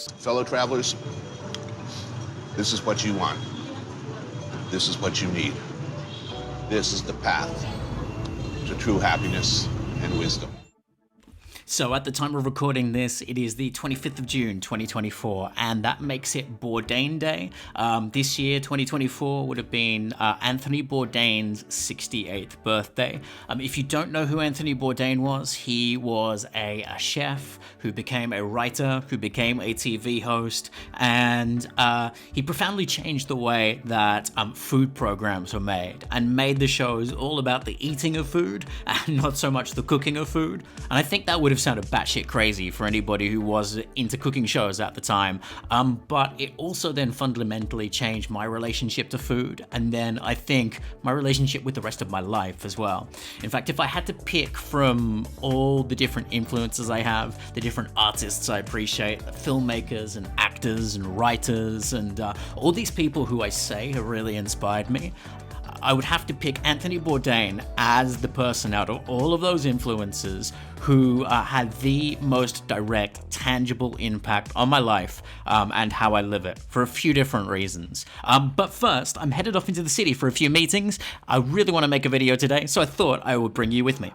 Fellow travelers, this is what you want. This is what you need. This is the path to true happiness and wisdom. So at the time of recording this, it is the 25th of June, 2024, and that makes it Bourdain Day. This year, 2024, would have been Anthony Bourdain's 68th birthday. If you don't know who Anthony Bourdain was, he was a chef who became a writer, who became a TV host, and he profoundly changed the way that food programs were made, and made the shows all about the eating of food, and not so much the cooking of food. And I think that would have sounded batshit crazy for anybody who was into cooking shows at the time, but it also then fundamentally changed my relationship to food, and then I think my relationship with the rest of my life as well. In fact, if I had to pick from all the different influences I have, the different artists I appreciate, the filmmakers and actors and writers and all these people who I say have really inspired me, I would have to pick Anthony Bourdain as the person out of all of those influences who had the most direct, tangible impact on my life and how I live it, for a few different reasons. But first, I'm headed off into the city for a few meetings. I really want to make a video today, so I thought I would bring you with me.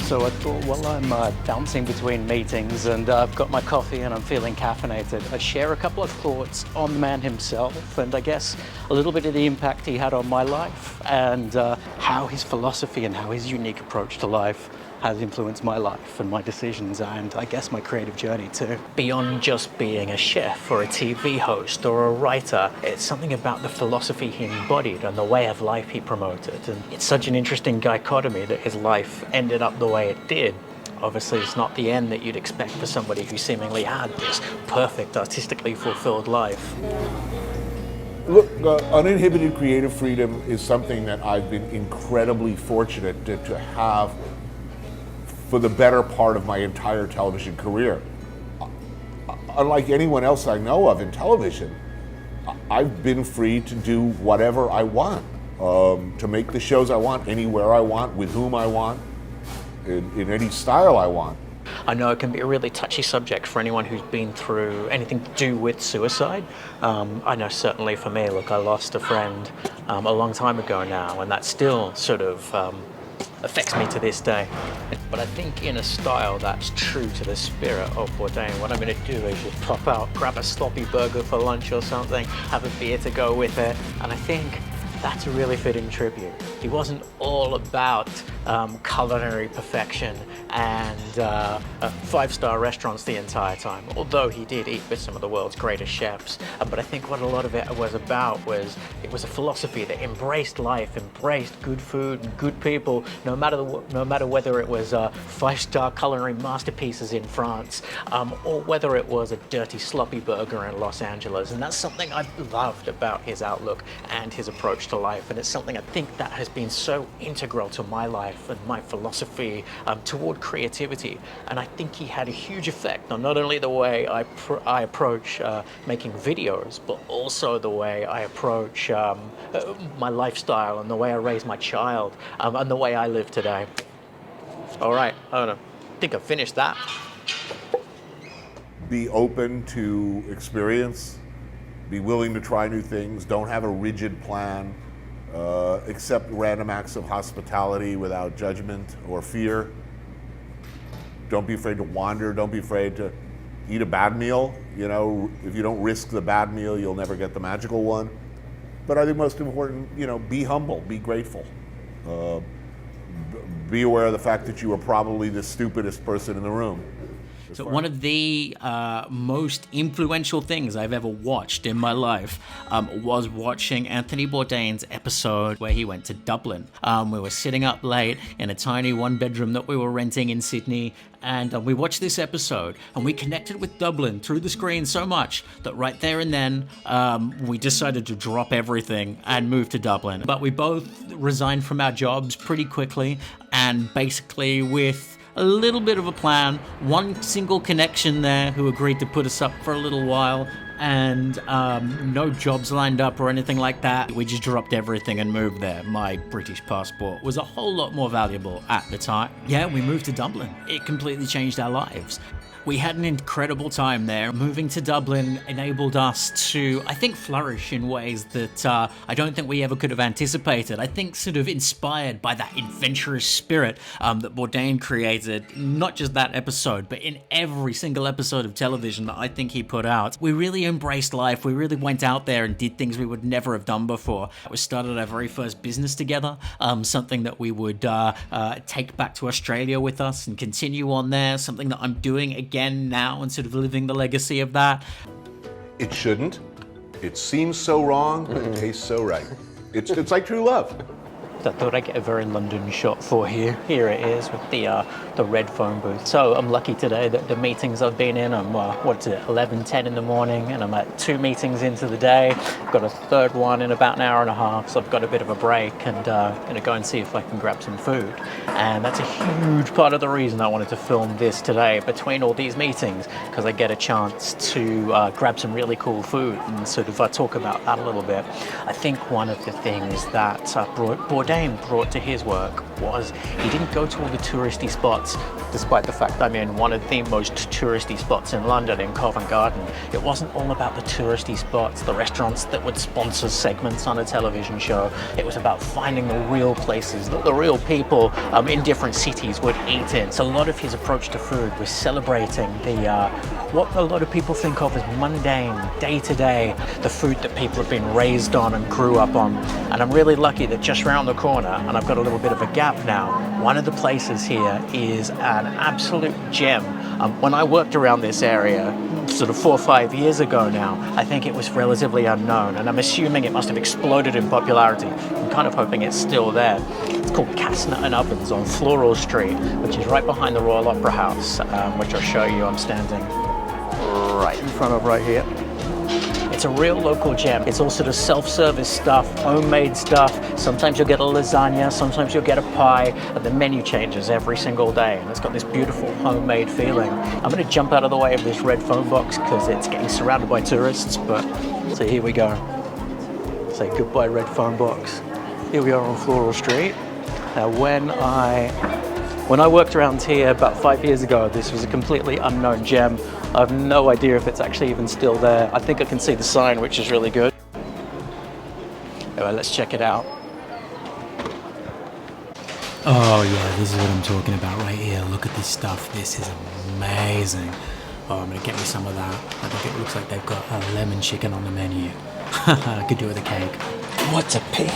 So I thought while I'm bouncing between meetings and I've got my coffee and I'm feeling caffeinated, I'd share a couple of thoughts on the man himself, and I guess a little bit of the impact he had on my life, and how his philosophy and how his unique approach to life has influenced my life and my decisions, and I guess my creative journey too. Beyond just being a chef or a TV host or a writer, it's something about the philosophy he embodied and the way of life he promoted. And it's such an interesting dichotomy that his life ended up the way it did. Obviously, it's not the end that you'd expect for somebody who seemingly had this perfect, artistically fulfilled life. Look, uninhibited creative freedom is something that I've been incredibly fortunate to have for the better part of my entire television career. Unlike anyone else I know of in television, I've been free to do whatever I want, to make the shows I want, anywhere I want, with whom I want, in any style I want. I know it can be a really touchy subject for anyone who's been through anything to do with suicide. I know certainly for me, look, I lost a friend a long time ago now, and that still sort of affects me to this day. But I think in a style that's true to the spirit of Bourdain, what I'm going to do is just pop out, grab a sloppy burger for lunch or something, have a beer to go with it, and I think that's a really fitting tribute. He wasn't all about culinary perfection and five-star restaurants the entire time, although he did eat with some of the world's greatest chefs. But I think what a lot of it was about was, it was a philosophy that embraced life, embraced good food and good people, no matter whether it was five-star culinary masterpieces in France, or whether it was a dirty, sloppy burger in Los Angeles. And that's something I've loved about his outlook and his approach to life, and it's something I think that has been so integral to my life and my philosophy toward creativity. And I think he had a huge effect on not only the way I approach making videos, but also the way I approach my lifestyle and the way I raise my child and the way I live today. All right, I think I've finished that. Be open to experience. Be willing to try new things. Don't have a rigid plan. Accept random acts of hospitality without judgment or fear. Don't be afraid to wander. Don't be afraid to eat a bad meal. You know, if you don't risk the bad meal, you'll never get the magical one. But I think most important, you know, be humble, be grateful. Be aware of the fact that you are probably the stupidest person in the room. So one of the most influential things I've ever watched in my life was watching Anthony Bourdain's episode where he went to Dublin. We were sitting up late in a tiny one-bedroom that we were renting in Sydney, and we watched this episode, and we connected with Dublin through the screen so much that right there and then we decided to drop everything and move to Dublin. But we both resigned from our jobs pretty quickly, and basically with a little bit of a plan, one single connection there who agreed to put us up for a little while, and no jobs lined up or anything like that. We just dropped everything and moved there. My British passport was a whole lot more valuable at the time. Yeah, we moved to Dublin. It completely changed our lives. We had an incredible time there. Moving to Dublin enabled us to, I think, flourish in ways that I don't think we ever could have anticipated. I think sort of inspired by that adventurous spirit that Bourdain created, not just that episode, but in every single episode of television that I think he put out. We really embraced life. We really went out there and did things we would never have done before. We started our very first business together, something that we would take back to Australia with us and continue on there, something that I'm doing again now and sort of living the legacy of that. It shouldn't. It seems so wrong, but it tastes so right. It's like true love. I thought I'd get a very London shot for here. Here it is with the red phone booth. So I'm lucky today that the meetings I've been in, I'm 11, 10 in the morning, and I'm at 2 meetings into the day. I've got a third one in about an hour and a half, so I've got a bit of a break and gonna go and see if I can grab some food. And that's a huge part of the reason I wanted to film this today between all these meetings, because I get a chance to grab some really cool food and sort of talk about that a little bit. I think one of the things that Bourdain brought to his work was he didn't go to all the touristy spots, despite the fact I'm in one of the most touristy spots in London, in Covent Garden. It wasn't all about the touristy spots, the restaurants that would sponsor segments on a television show. It was about finding the real places that the real people in different cities would eat in. So a lot of his approach to food was celebrating the what a lot of people think of as mundane, day-to-day, the food that people have been raised on and grew up on. And I'm really lucky that just around the corner, and I've got a little bit of a gap now, one of the places here is an absolute gem. When I worked around this area sort of 4 or 5 years ago now, I think it was relatively unknown, and I'm assuming it must have exploded in popularity. I'm kind of hoping it's still there. It's called Casnut and Ovens on Floral Street, which is right behind the Royal Opera House, which I'll show you. I'm standing right in front of right here. It's a real local gem. It's all sort of self-service stuff, homemade stuff. Sometimes you'll get a lasagna, sometimes you'll get a pie, and the menu changes every single day. And it's got this beautiful homemade feeling. I'm gonna jump out of the way of this red phone box because it's getting surrounded by tourists, but so here we go. Say goodbye, red phone box. Here we are on Floral Street. Now when I worked around here about 5 years ago, this was a completely unknown gem. I have no idea if it's actually even still there. I think I can see the sign, which is really good. Anyway, let's check it out. Oh yeah, this is what I'm talking about right here. Look at this stuff. This is amazing. Oh, I'm gonna get me some of that. I think it looks like they've got a lemon chicken on the menu. I could do with a cake. What's a pig?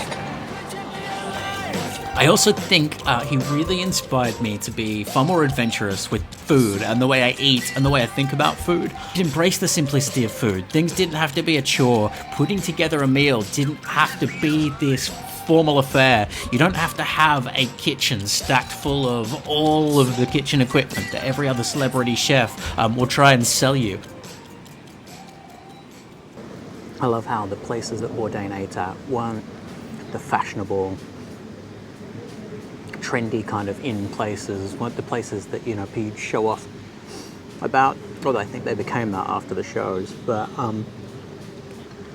I also think he really inspired me to be far more adventurous with food and the way I eat and the way I think about food. Embrace the simplicity of food. Things didn't have to be a chore. Putting together a meal didn't have to be this formal affair. You don't have to have a kitchen stacked full of all of the kitchen equipment that every other celebrity chef will try and sell you. I love how the places that Bourdain ate at weren't the fashionable, trendy kind of in places, weren't the places that, you know, he'd show off about, although I think they became that after the shows, but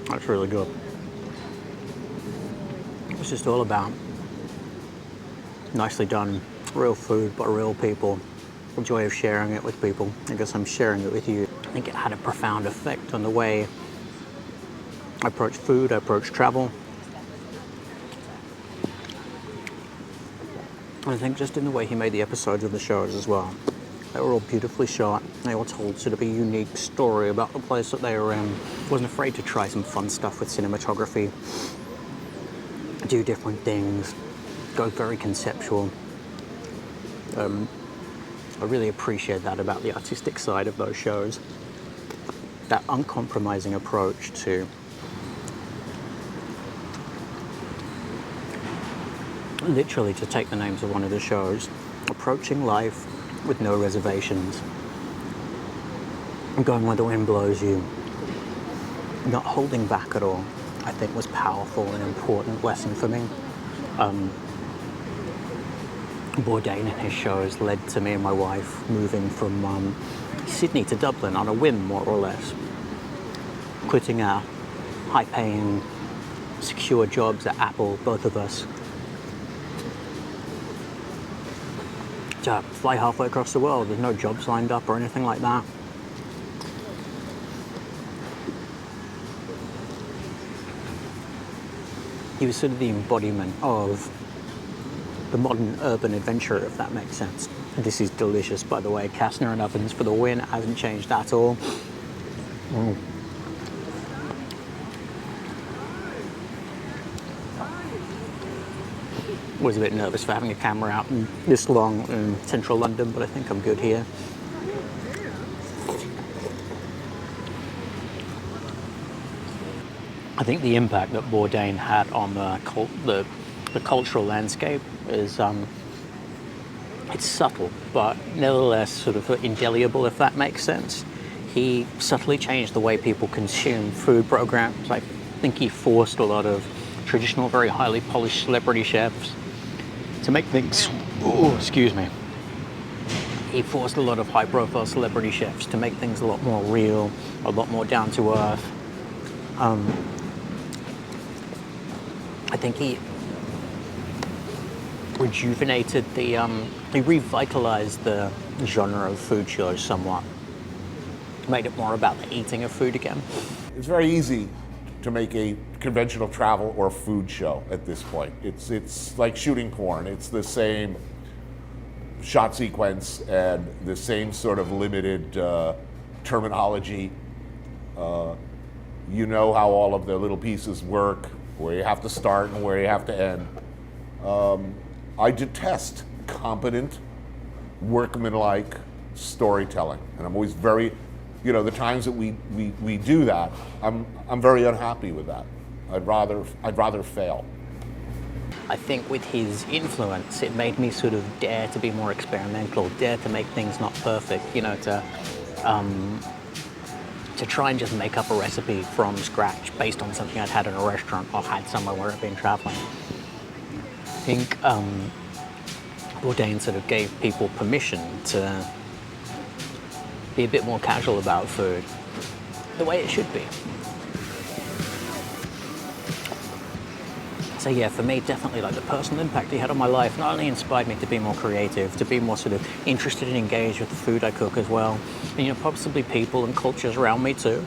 that's really good. It was just all about nicely done, real food by real people, the joy of sharing it with people. I guess I'm sharing it with you. I think it had a profound effect on the way I approach food, I approach travel. I think just in the way he made the episodes of the shows as well. They were all beautifully shot. They all told sort of a unique story about the place that they were in. Wasn't afraid to try some fun stuff with cinematography, do different things, go very conceptual. I really appreciate that about the artistic side of those shows. That uncompromising approach to literally, to take the names of one of the shows, approaching life with no reservations, going where the wind blows you, not holding back at all, I think was powerful and important lesson for me. Bourdain and his shows led to me and my wife moving from Sydney to Dublin on a whim, more or less. Quitting our high-paying, secure jobs at Apple, both of us, to fly halfway across the world. There's no jobs lined up or anything like that. He was sort of the embodiment of the modern urban adventurer, if that makes sense. This is delicious, by the way. Kastner and ovens for the win. Hasn't changed at all. Was a bit nervous for having a camera out this long in central London, but I think I'm good here. I think the impact that Bourdain had on the cultural landscape is it's subtle, but nevertheless sort of indelible, if that makes sense. He subtly changed the way people consume food programs. I think he forced a lot of traditional, very highly polished celebrity chefs to make things, excuse me. He forced a lot of high-profile celebrity chefs to make things a lot more real, a lot more down to earth. I think he rejuvenated he revitalized the genre of food shows somewhat. Made it more about the eating of food again. It's very easy to make a conventional travel or food show at this point. It's like shooting porn. It's the same shot sequence and the same sort of limited terminology. You know how all of the little pieces work, where you have to start and where you have to end. I detest competent, workmanlike storytelling, and I'm always very, the times that we do that, I'm very unhappy with that. I'd rather fail. I think with his influence, it made me sort of dare to be more experimental, dare to make things not perfect, to try and just make up a recipe from scratch based on something I'd had in a restaurant or had somewhere where I'd been traveling. I think Bourdain sort of gave people permission to be a bit more casual about food, the way it should be. So yeah, for me, definitely like the personal impact he had on my life not only inspired me to be more creative, to be more sort of interested and engaged with the food I cook as well, and possibly people and cultures around me too.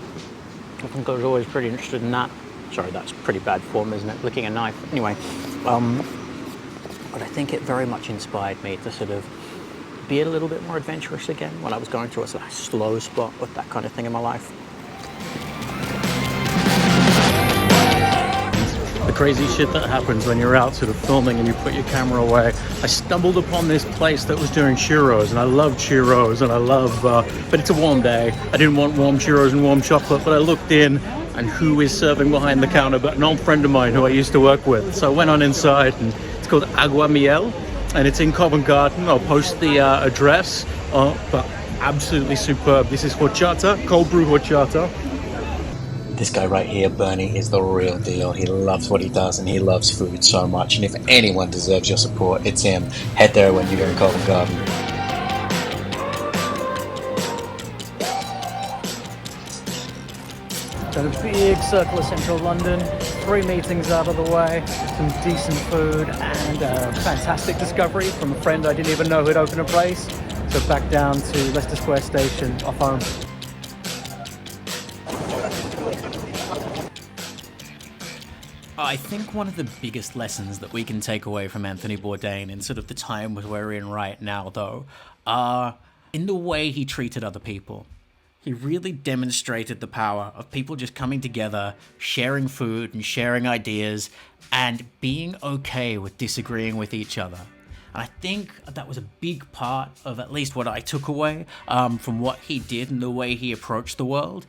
I think I was always pretty interested in that. Sorry, that's pretty bad form, isn't it? Licking a knife. Anyway, but I think it very much inspired me to sort of be a little bit more adventurous again when I was going through a sort of slow spot with that kind of thing in my life. The crazy shit that happens when you're out sort of filming and you put your camera away. I stumbled upon this place that was doing churros, and I love churros, and I love, but it's a warm day. I didn't want warm churros and warm chocolate, but I looked in, and who is serving behind the counter but an old friend of mine who I used to work with. So I went on inside, and it's called Agua Miel, and it's in Covent Garden. I'll post the address, but absolutely superb. This is horchata, cold brew horchata. This guy right here, Bernie, is the real deal. He loves what he does and he loves food so much. And if anyone deserves your support, it's him. Head there when you're in Covent Garden. Got a big circle of central London, 3 meetings out of the way, some decent food, and a fantastic discovery from a friend I didn't even know who'd opened a place. So back down to Leicester Square Station, off home. I think one of the biggest lessons that we can take away from Anthony Bourdain and sort of the time we're in right now, though, are in the way he treated other people. He really demonstrated the power of people just coming together, sharing food and sharing ideas, and being okay with disagreeing with each other. And I think that was a big part of at least what I took away from what he did and the way he approached the world.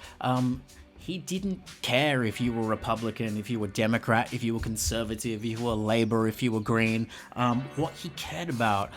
He didn't care if you were Republican, if you were Democrat, if you were conservative, if you were Labour, if you were Green. What he cared about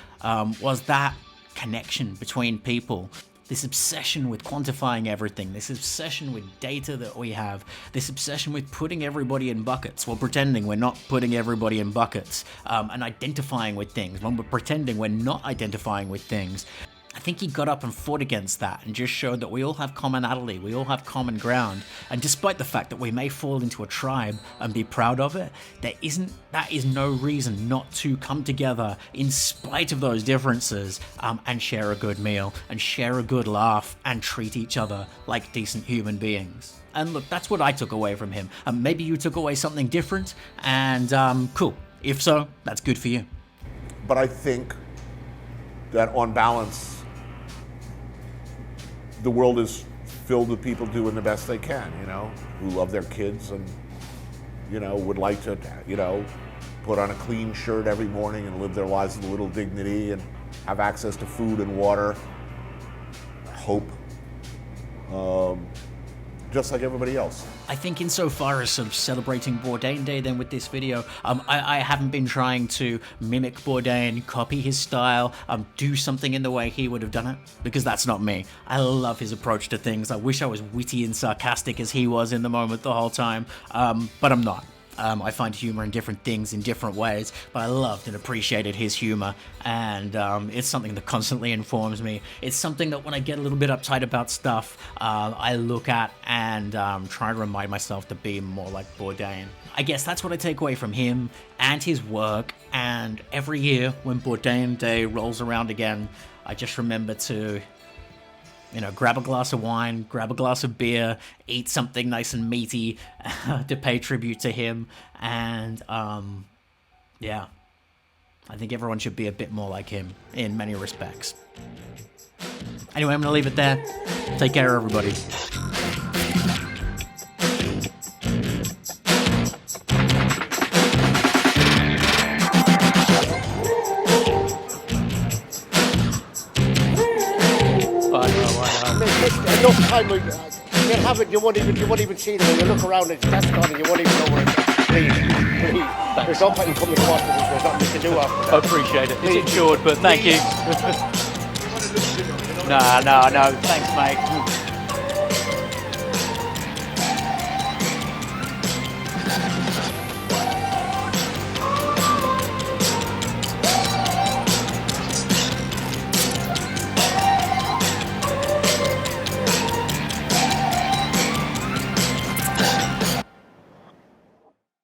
was that connection between people. This obsession with quantifying everything, this obsession with data that we have, this obsession with putting everybody in buckets, while pretending we're not putting everybody in buckets, and identifying with things, when we're pretending we're not identifying with things. I think he got up and fought against that and just showed that we all have commonality, we all have common ground, and despite the fact that we may fall into a tribe and be proud of it, that is no reason not to come together in spite of those differences, and share a good meal, and share a good laugh, and treat each other like decent human beings. And look, that's what I took away from him. Maybe you took away something different, and cool. If so, that's good for you. But I think that on balance, the world is filled with people doing the best they can, you know, who love their kids and, you know, would like to, you know, put on a clean shirt every morning and live their lives with a little dignity and have access to food and water, hope, just like everybody else. I think insofar as sort of celebrating Bourdain Day then with this video, I haven't been trying to mimic Bourdain, copy his style, do something in the way he would have done it, because that's not me. I love his approach to things. I wish I was witty and sarcastic as he was in the moment the whole time, but I'm not. I find humor in different things in different ways, but I loved and appreciated his humor, and it's something that constantly informs me. It's something that when I get a little bit uptight about stuff, I look at and try to remind myself to be more like Bourdain. I guess that's what I take away from him and his work, and every year when Bourdain Day rolls around again, I just remember to, you know, grab a glass of wine, grab a glass of beer, eat something nice and meaty to pay tribute to him. And, yeah, I think everyone should be a bit more like him in many respects. Anyway, I'm going to leave it there. Take care, everybody. Enough time, you have it. You won't even see it. When you look around, it's that's gone, and you won't even know where it is. Please. There's no point in coming to watch it. There's nothing you can do after that. I appreciate it. It's insured, but thank you. No. Thanks, mate.